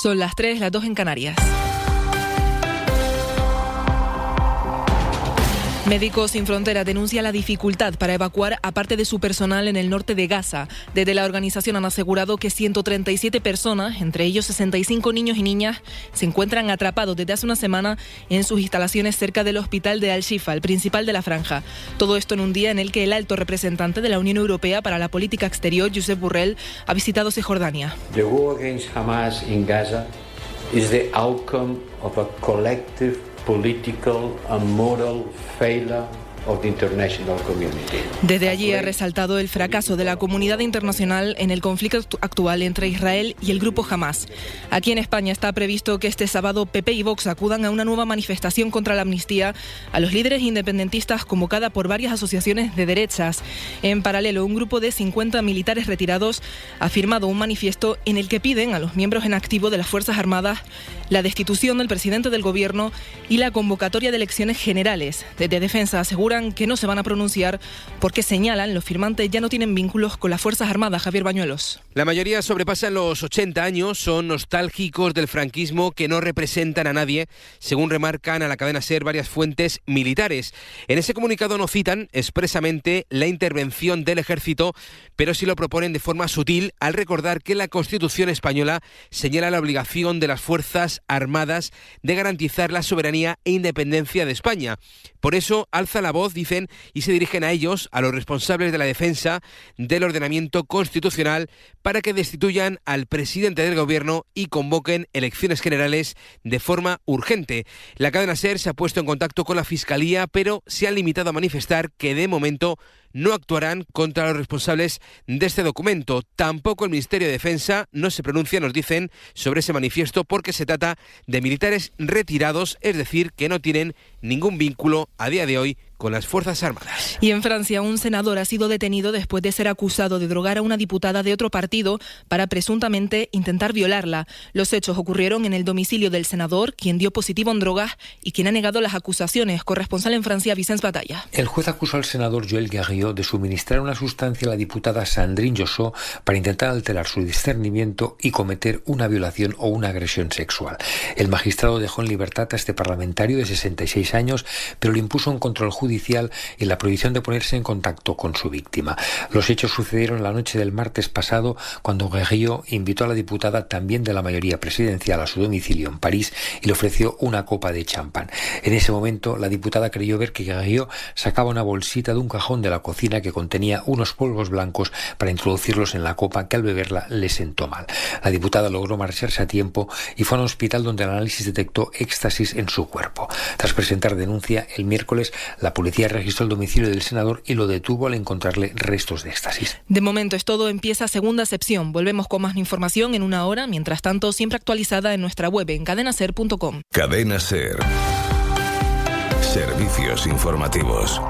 Son las 3, las 2 en Canarias. Médicos Sin Fronteras denuncia la dificultad para evacuar a parte de su personal en el norte de Gaza. Desde la organización han asegurado que 137 personas, entre ellos 65 niños y niñas, se encuentran atrapados desde hace una semana en sus instalaciones cerca del hospital de Al-Shifa, el principal de la franja. Todo esto en un día en el que el alto representante de la Unión Europea para la política exterior, Josep Borrell, ha visitado Cisjordania. The war against Hamas in Gaza is the outcome of a collective political and moral failure of the international community. Desde allí ha resaltado el fracaso de la comunidad internacional en el conflicto actual entre Israel y el grupo Hamas. Aquí en España está previsto que este sábado PP y Vox acudan a una nueva manifestación contra la amnistía a los líderes independentistas convocada por varias asociaciones de derechas. En paralelo, un grupo de 50 militares retirados ha firmado un manifiesto en el que piden a los miembros en activo de las Fuerzas Armadas la destitución del presidente del gobierno y la convocatoria de elecciones generales. Desde Defensa aseguran que no se van a pronunciar porque señalan los firmantes ya no tienen vínculos con las Fuerzas Armadas. Javier Bañuelos. La mayoría sobrepasan los 80 años, son nostálgicos del franquismo que no representan a nadie, según remarcan a la cadena SER varias fuentes militares. En ese comunicado no citan expresamente la intervención del ejército, pero sí lo proponen de forma sutil al recordar que la Constitución española señala la obligación de las Fuerzas Armadas de garantizar la soberanía e independencia de España. Por eso alza la voz, dicen, y se dirigen a ellos, a los responsables de la defensa del ordenamiento constitucional, para que destituyan al presidente del gobierno y convoquen elecciones generales de forma urgente. La cadena SER se ha puesto en contacto con la Fiscalía, pero se han limitado a manifestar que de momento no actuarán contra los responsables de este documento. Tampoco el Ministerio de Defensa no se pronuncia, nos dicen, sobre ese manifiesto porque se trata de militares retirados, es decir, que no tienen ningún vínculo a día de hoy con las Fuerzas Armadas. Y en Francia, un senador ha sido detenido después de ser acusado de drogar a una diputada de otro partido para presuntamente intentar violarla. Los hechos ocurrieron en el domicilio del senador, quien dio positivo en drogas y quien ha negado las acusaciones. Corresponsal en Francia, Vicens Batalla. El juez acusó al senador Joël Guerriau de suministrar una sustancia a la diputada Sandrine Josso para intentar alterar su discernimiento y cometer una violación o una agresión sexual. El magistrado dejó en libertad a este parlamentario de 66 años, pero le impuso un control judicial y la prohibición de ponerse en contacto con su víctima. Los hechos sucedieron la noche del martes pasado, cuando Guerriau invitó a la diputada, también de la mayoría presidencial, a su domicilio en París y le ofreció una copa de champán. En ese momento, la diputada creyó ver que Guerriau sacaba una bolsita de un cajón de la cocina que contenía unos polvos blancos para introducirlos en la copa, que al beberla le sentó mal. La diputada logró marcharse a tiempo y fue a un hospital donde el análisis detectó éxtasis en su cuerpo. Tras presentar denuncia, el miércoles la policía registró el domicilio del senador y lo detuvo al encontrarle restos de éxtasis. De momento es todo, empieza segunda sección. Volvemos con más información en una hora, mientras tanto siempre actualizada en nuestra web en cadenaser.com. Cadena SER. Servicios informativos.